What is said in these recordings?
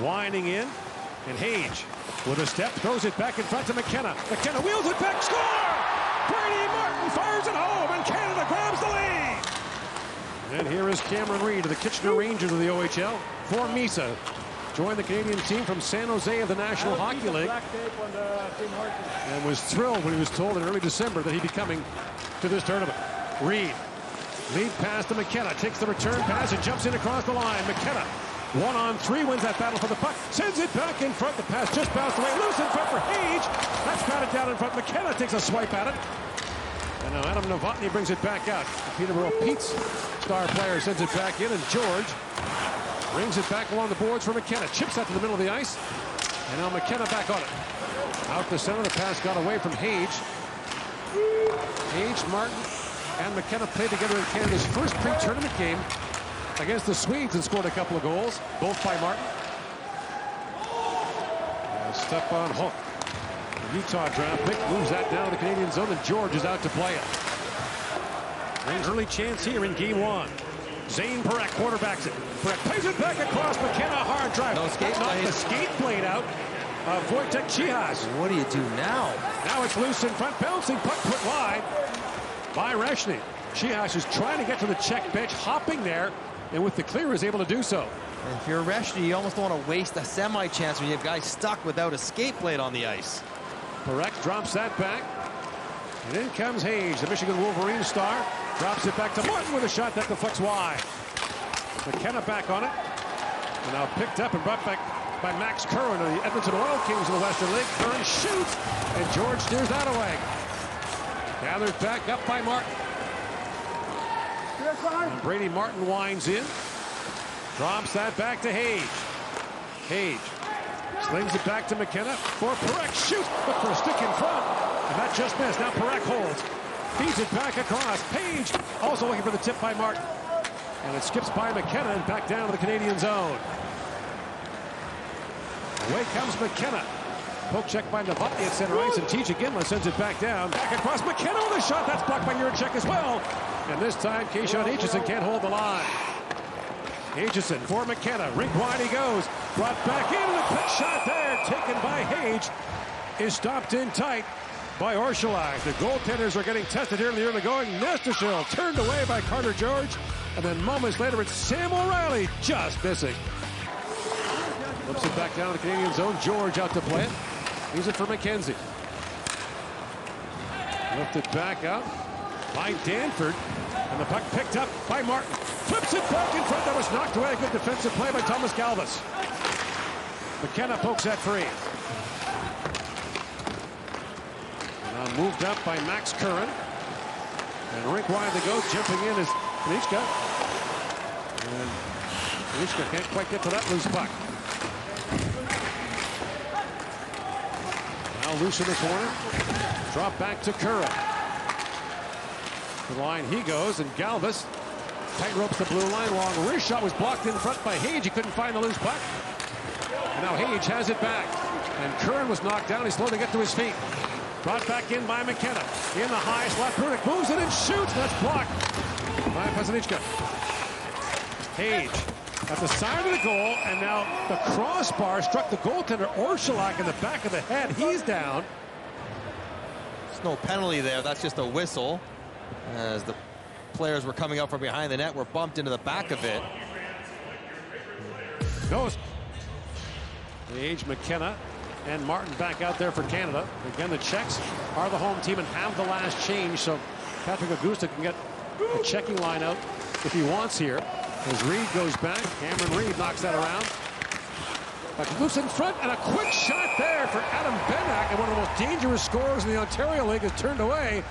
Winding in, and Hage with a step throws it back in front to McKenna. McKenna wheels it back, score! Brady Martin fires it home, and Canada grabs the lead. And here is Cameron Reid of the Kitchener Rangers of the OHL for Misa. Joined the Canadian team from San Jose of the National Hockey League, and was thrilled when he was told in early December that he'd be coming to this tournament. Reid, lead pass to McKenna, takes the return pass and jumps in across the line. McKenna, 1-on-3, wins that battle for the puck, sends it back in front. The pass just bounced away, loose in front for Hage. That's batted down in front. McKenna takes a swipe at it. And now Adam Novotny brings it back out. Peterborough Pete's star player sends it back in, and George brings it back along the boards for McKenna. Chips that to the middle of the ice. And now McKenna back on it. Out the center, the pass got away from Hage. Hage, Martin, and McKenna played together in Canada's first pre-tournament game against the Swedes and scored a couple of goals, both by Martin. Step on hook. The Utah draft pick moves that down to the Canadian zone, and George is out to play it. An early chance here in game one. Zane Parekh quarterbacks it. Parekh plays it back across McKenna, hard drive. No skate blade. The skate blade out of Wojtek Cihas. What do you do now? Now it's loose in front, bouncing puck put wide by Reshny. Cihas is trying to get to the Czech bench, hopping there, and with the clear is able to do so. And if you're Reshny, you almost don't want to waste a semi-chance when you have guys stuck without a skate blade on the ice. Parekh drops that back, and in comes Hage, the Michigan Wolverine star. Drops it back to Martin with a shot that deflects wide. McKenna back on it. And now picked up and brought back by Max Curran of the Edmonton Oil Kings of the Western League. Curran shoots, and George steers that away. Gathered back up by Martin. And Brady Martin winds in. Drops that back to Hage. Hage slings it back to McKenna for Parekh. Shoots, but for a stick in front. And that just missed. Now Parekh holds. Feeds it back across. Page also looking for the tip by Martin. And it skips by McKenna and back down to the Canadian zone. Away comes McKenna. Poke check by Novotny at center ice, and TJ Ginla sends it back down. Back across McKenna with a shot. That's blocked by Juracek as well. And this time, Keyshawn Aitchison can't hold the line. Aitchison for McKenna. Rink wide he goes. Brought back in, and a quick shot there. Taken by Hage. Is stopped in tight by Orszalak. The goaltenders are getting tested here in the early going. Nestershil turned away by Carter George. And then moments later, it's Sam O'Reilly just missing. Flips it back down to the Canadian zone. George out to play it. Use it for McKenzie. Lifted back up by Danford. And the puck picked up by Martin. Flips it back in front. That was knocked away. A good defensive play by Thomas Galvis. McKenna pokes that free. Moved up by Max Curran. And rink wide to go. Jumping in is Panichka. And Panichka can't quite get to that loose puck. Now loose in the corner. Drop back to Curran. To the line he goes, and Galvis tight ropes the blue line. Long wrist shot was blocked in front by Hage. He couldn't find the loose puck. And now Hage has it back. And Curran was knocked down. He's slow to get to his feet. Brought back in by McKenna. In the high slot, Burdick moves it and shoots. That's blocked by Pasanichka. Hage at the side of the goal, and now the crossbar struck the goaltender Orszalak in the back of the head. He's down. There's no penalty there. That's just a whistle. As the players were coming up from behind the net, were bumped into the back of it. Goes. Hage, McKenna, and Martin back out there for Canada. Again, the Czechs are the home team and have the last change, so Patrick Augusta can get a checking line out if he wants here. As Reid goes back, Cameron Reid knocks that around. But loose in front, and a quick shot there for Adam Benak, and one of the most dangerous scorers in the Ontario League is turned away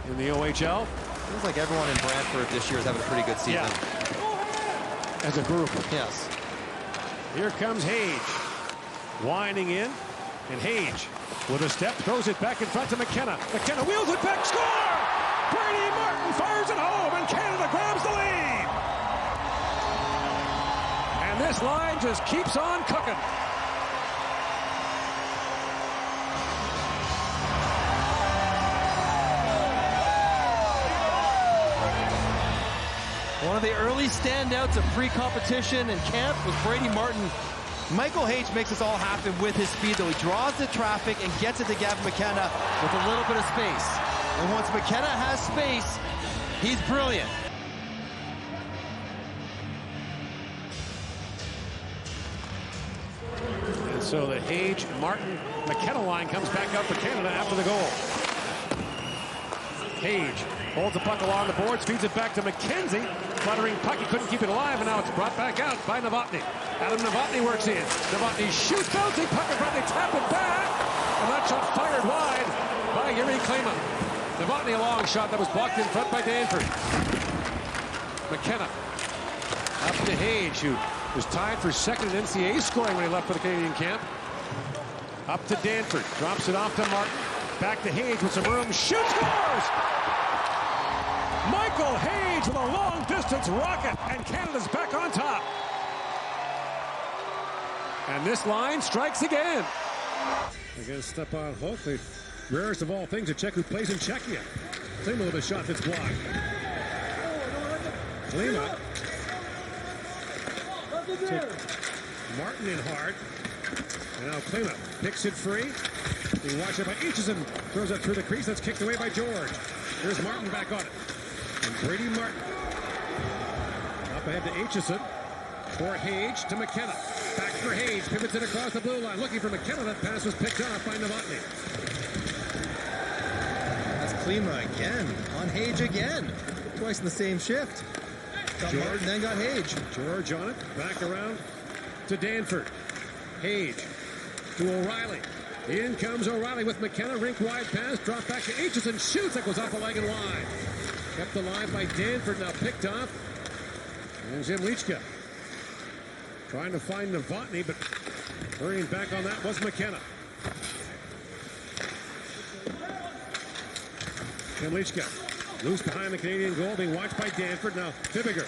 in the OHL. Seems like everyone in Brantford this year is having a pretty good season. Yeah. As a group. Yes. Here comes Hage. Winding in, and Hage with a step throws it back in front to McKenna. McKenna wheels it back, score! Brady Martin fires it home, and Canada grabs the lead. And this line just keeps on cooking. One of the early standouts of pre-competition and camp was Brady Martin. Michael Hage makes this all happen with his speed, though. He draws the traffic and gets it to Gavin McKenna with a little bit of space. And once McKenna has space, he's brilliant. And so the Hage, Martin, McKenna line comes back up for Canada after the goal. Hage holds the puck along the boards, feeds it back to McKenzie. Fluttering puck, he couldn't keep it alive, and now it's brought back out by Novotny. Adam Novotny works in. Novotny shoots, bouncing puck in front, they tap it back, and that shot fired wide by Yuri Klima. Novotny, a long shot that was blocked in front by Danford. McKenna up to Hage, who was tied for second in NCAA scoring when he left for the Canadian camp. Up to Danford, drops it off to Martin. Back to Hage with some room, shoots, scores! Michael Hage with a long-distance rocket, and Canada's back on top. And this line strikes again. Against Stepan Holt, the rarest of all things, a Czech who plays in Czechia. Klima with a shot that's blocked. Klima. Martin in hard. And now Klima picks it free. Being watched by Aitchison. Throws it through the crease. That's kicked away by George. Here's Martin back on it. And Brady Martin. Up ahead to Aitchison. For Hage to McKenna. Back for Hage. Pivots it across the blue line. Looking for McKenna. That pass was picked off by Novotny. That's Klima again. On Hage again. Twice in the same shift. Got Martin, then got Hage. George on it. Back around to Danford. Hage to O'Reilly. In comes O'Reilly with McKenna. Rink wide pass. Drop back to Aitchison. Shoots. That goes off a leg and wide. Kept alive by Danford. Now picked off. And Jim Lichka. Trying to find Novotny, but hurrying back on that was McKenna. Jim Lichka. Loose behind the Canadian goal. Being watched by Danford. Now Fibiger.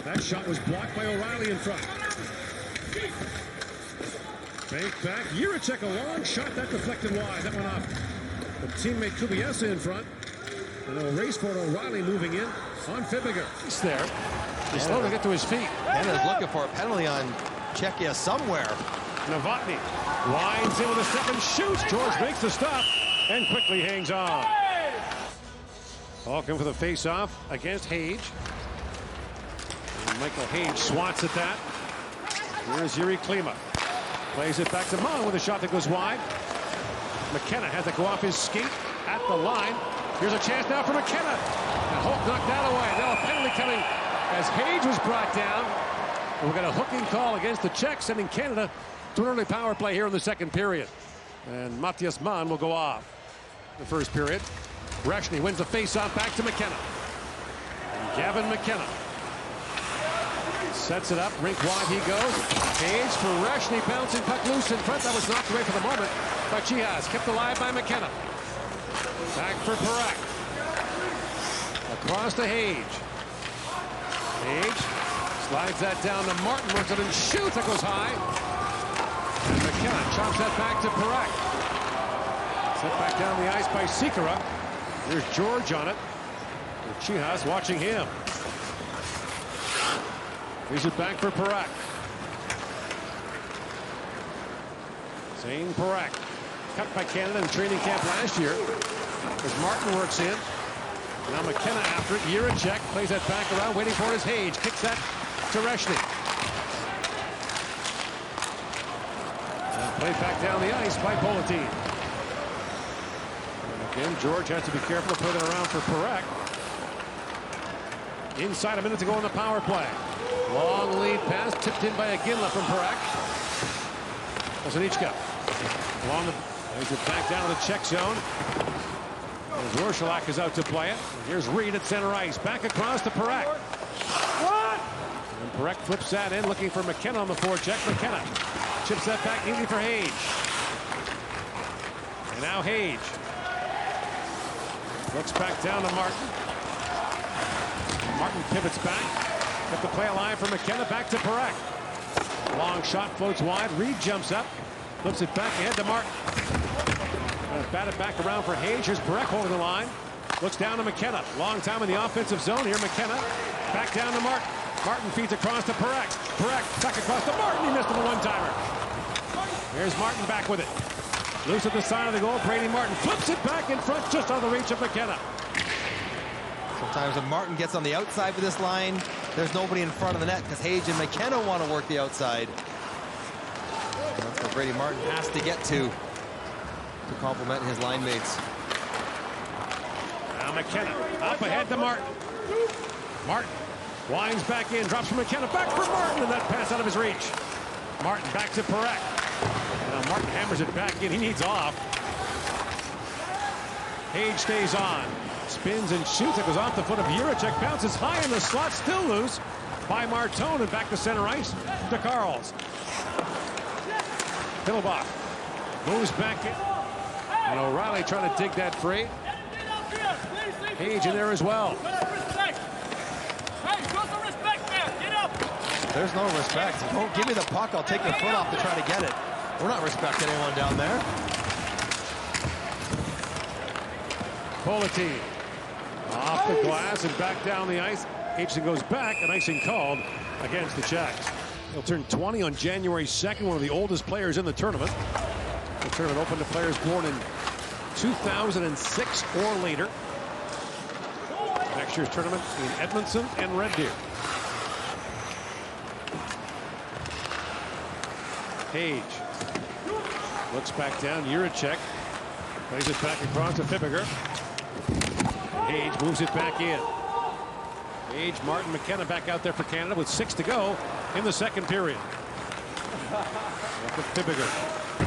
That shot was blocked by O'Reilly in front. Banked back. Jiricek, a long shot. That deflected wide. That went off the teammate Kubiesa in front. And a race for O'Reilly moving in on Fibiger. He's there. He's slow to get to his feet. Canada's looking for a penalty on Czechia somewhere. Novotny winds in with a second, shoots. George makes the stop and quickly hangs on. Falcon for the face-off against Hage. And Michael Hage swats at that. Here's Yuri Klima. Plays it back to Mon with a shot that goes wide. McKenna has to go off his skate at the line. Here's a chance now for McKenna. And Holt knocked that away. Now a penalty coming as Hage was brought down. And we've got a hooking call against the Czechs, sending Canada to an early power play here in the second period. And Matthias Mann will go off the first period. Reshny wins the face-off back to McKenna. And Gavin McKenna sets it up. Rink wide he goes. Hage for Reshny, bouncing puck loose in front. That was knocked away for the moment by Chihas. Kept alive by McKenna. Back for Parak. Across to Hage. Hage slides that down to Martin. Works it and shoots. That goes high. And McKenna chops that back to Parak. Set back down the ice by Sikora. Here's George on it. And Chihas watching him. Here's it back for Parak. Zane Parak. Cut by Canada in training camp last year. As Martin works in. Now McKenna after it. Jiricek plays that back around, waiting for his Hage. Kicks that to Reshny. And played back down the ice by Politin. And again, George has to be careful to play that around for Parak. Inside a minute to go on the power play. Long lead pass, tipped in by Aginla from Parak. Ozanichka. Along the, plays it back down to the Czech zone. As Rorschach is out to play it. And here's Reed at center ice. Back across to Parak. And Parak flips that in, looking for McKenna on the forecheck. McKenna chips that back easy for Hage. And now Hage. Looks back down to Martin. Martin pivots back. Got the play alive for McKenna. Back to Parak. Long shot floats wide. Reed jumps up. Flips it back ahead to Martin. Bat it back around for Hage. Here's Parak holding the line. Looks down to McKenna. Long time in the offensive zone here. McKenna Back down to Martin. Martin feeds across to Perek. Perek back across to Martin. He missed him a one-timer. Here's Martin back with it. Loose at the side of the goal. Brady Martin flips it back in front, just out of the reach of McKenna. Sometimes when Martin gets on the outside with this line, there's nobody in front of the net because Hage and McKenna want to work the outside. That's where Brady Martin has to get to complement his line mates. Now McKenna up ahead to Martin. Martin winds back in, drops from McKenna, back for Martin, and that pass out of his reach. Martin back to Perek. Now Martin hammers it back in. He needs off. Hage stays on. Spins and shoots. It goes off the foot of Juracek. Bounces high in the slot. Still loose by Martone. And back to center ice to Karls. Pittelbach moves back in. And O'Reilly trying to dig that free. Hage in there as well. There's no respect. Don't give me the puck. I'll take your foot off to try to get it. We're not respecting anyone down there. Politin off the glass and back down the ice. Aitchison goes back, and icing called against the Czechs. He'll turn 20 on January 2nd, one of the oldest players in the tournament. The tournament open to players born in 2006 or later. Next year's tournament in Edmonton and Red Deer. Hage looks back down. Juracek plays it back across to Fibbiger. Hage moves it back in. Hage, Martin, McKenna back out there for Canada with 6 to go in the second period. Up with Fibbiger.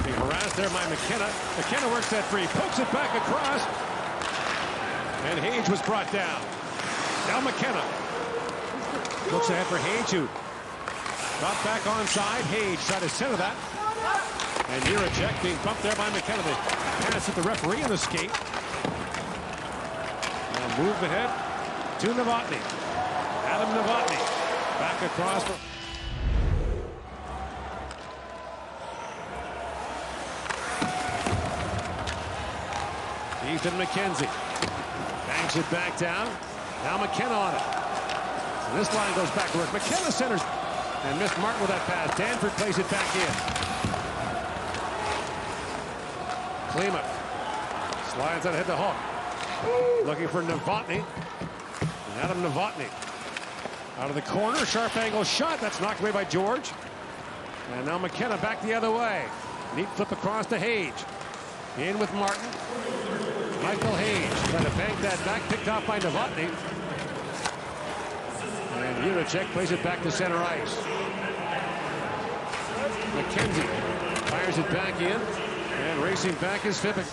Being harassed there by McKenna. McKenna works that free, pokes it back across. And Hage was brought down. Now McKenna looks ahead for Hage, who got back onside. Hage tried to center that. And Juracek being bumped there by McKenna. They pass at the referee in the skate. Now move ahead to Novotny. Adam Novotny back across. Ethan McKenzie bangs it back down. Now McKenna on it. And this line goes back to work. McKenna centers and missed Martin with that pass. Danford plays it back in. Klima slides that head to Hook. Looking for Novotny. And Adam Novotny out of the corner. Sharp angle shot. That's knocked away by George. And now McKenna back the other way. Neat flip across to Hage. In with Martin. Michael Hage trying to bank that back. Picked off by Novotny. And Juracek plays it back to center ice. McKenzie fires it back in. And racing back is Fibbiger.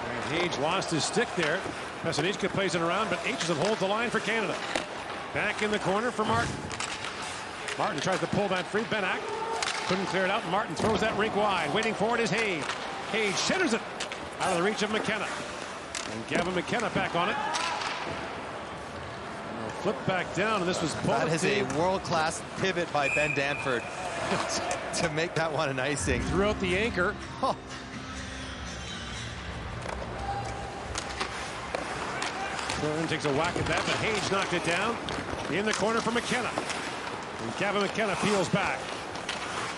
And Hage lost his stick there. Pesanichka plays it around, but Aitchison holds the line for Canada. Back in the corner for Martin. Martin tries to pull that free. Benak couldn't clear it out. Martin throws that rink wide. Waiting for it is Hage. Hage centers it out of the reach of McKenna. And Gavin McKenna back on it. Flip back down, and this was That is a world-class pivot by Ben Danford to make that one an icing. Threw out the anchor. Oh. Curran takes a whack at that, but Hage knocked it down. In the corner for McKenna. And Gavin McKenna peels back.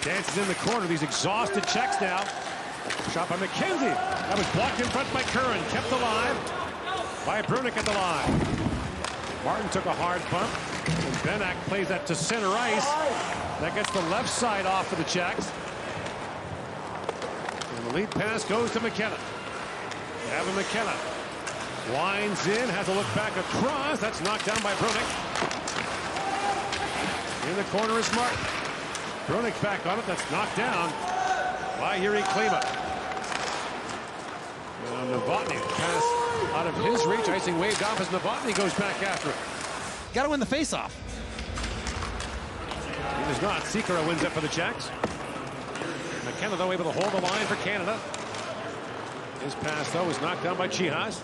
Dances in the corner. These exhausted Czechs now. Shot by McKenzie. That was blocked in front by Curran. Kept alive by Brunik at the line. Martin took a hard bump. And Benak plays that to center ice. That gets the left side off for the Czechs. And the lead pass goes to McKenna. Gavin McKenna winds in, has a look back across. That's knocked down by Brunik. In the corner is Martin. Brunik back on it. That's knocked down by Yuri Klima. Novotny pass out of his reach. Icing waved off as Novotny goes back after it. Got to win the faceoff. He does not. Sikora wins it for the Czechs. McKenna, though, able to hold the line for Canada. His pass, though, was knocked down by Chihas.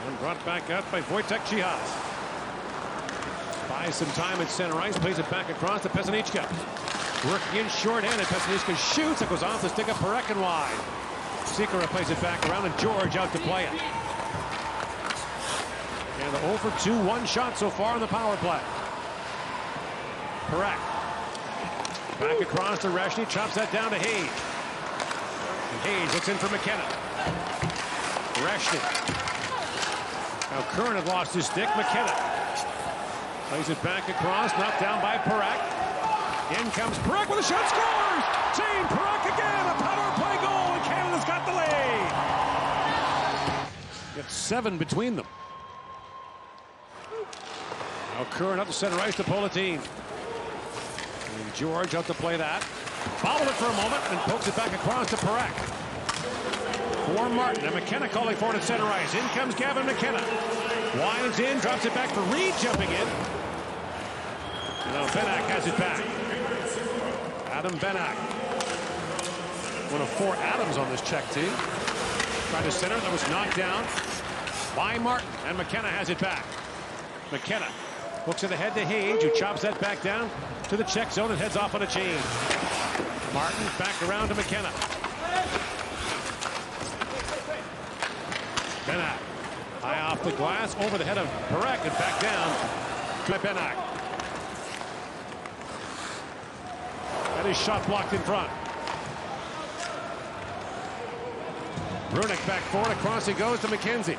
And brought back out by Wojtek Chihas. Buys some time at center ice. Plays it back across to Pesanichka. Working in short-handed. Pesanichka shoots. It goes off the stick of Perek and wide. Sikora plays it back around, and George out to play it. And the 0 for 2 one shot so far on the power play. Parak. Back across to Reshny, chops that down to Hayes. And Hayes looks in for McKenna. Reshny. Now Curran had lost his stick. McKenna plays it back across, knocked down by Parak. In comes Parak with a shot, scores! Shane Parak again, a power play goal, and Canada's got the lead. It's 7 between them. Now Curran up to center ice to pull the team. And George out to play that. Bobbled it for a moment and pokes it back across to Parak. For Martin, and McKenna calling for it at center ice. In comes Gavin McKenna. Winds in, drops it back for Reed jumping in. Now Benak has it back. Adam Benak. One of 4 Adams on this Czech team. Tried to center, that was knocked down by Martin, and McKenna has it back. McKenna hooks it ahead to Hayes, who chops that back down to the Czech zone and heads off on a change. Martin back around to McKenna. Benak high off the glass, over the head of Parak, and back down to Benak. That is shot blocked in front. Brunick back forward, across he goes to McKenzie.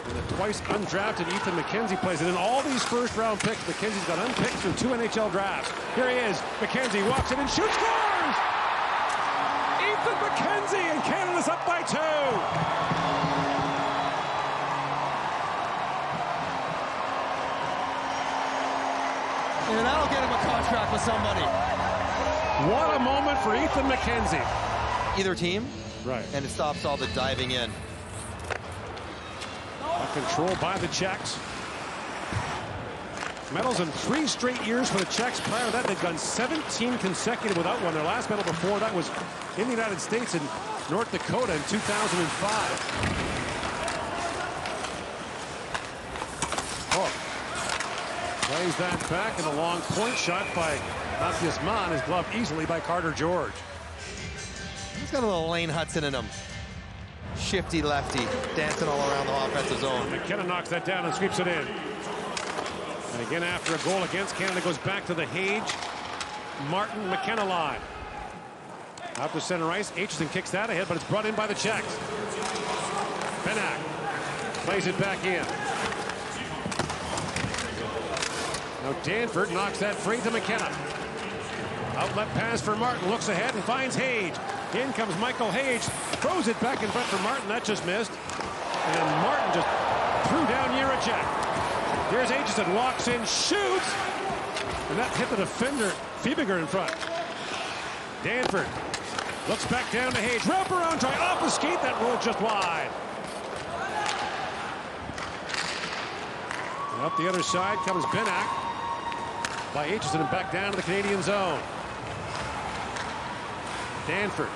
And the twice undrafted Ethan McKenzie plays it. In all these first-round picks, McKenzie's got unpicked through 2 NHL drafts. Here he is. McKenzie walks in and shoots, scores! Ethan McKenzie, and Canada's up by 2. And that'll get him a contract with somebody. What a moment for Ethan McKenzie. Either team. Right. And it stops all the diving in. Control by the Czechs. Medals in 3 straight years for the Czechs. Prior to that, they've gone 17 consecutive without one. Their last medal before that was in the United States and North Dakota in 2005. Oh. Plays that back, and a long point shot by Matthias Mann is gloved easily by Carter George. He's got a little Lane Hudson in him. Shifty lefty, dancing all around the offensive zone. McKenna knocks that down and sweeps it in. And again, after a goal against Canada, goes back to the Hage, Martin, McKenna line. Out to center ice, Aitchison kicks that ahead, but it's brought in by the Czechs. Benak plays it back in. Now Danford knocks that free to McKenna. Outlet pass for Martin, looks ahead and finds Hage. In comes Michael Hage, throws it back in front for Martin, that just missed. And Martin just threw down Jiricek. Here's Aitchison, walks in, shoots, and that hit the defender, Fiebiger, in front. Danford looks back down to Hage, wraparound try off the skate, that rolled just wide. And up the other side comes Benak by Aitchison and back down to the Canadian zone. Danford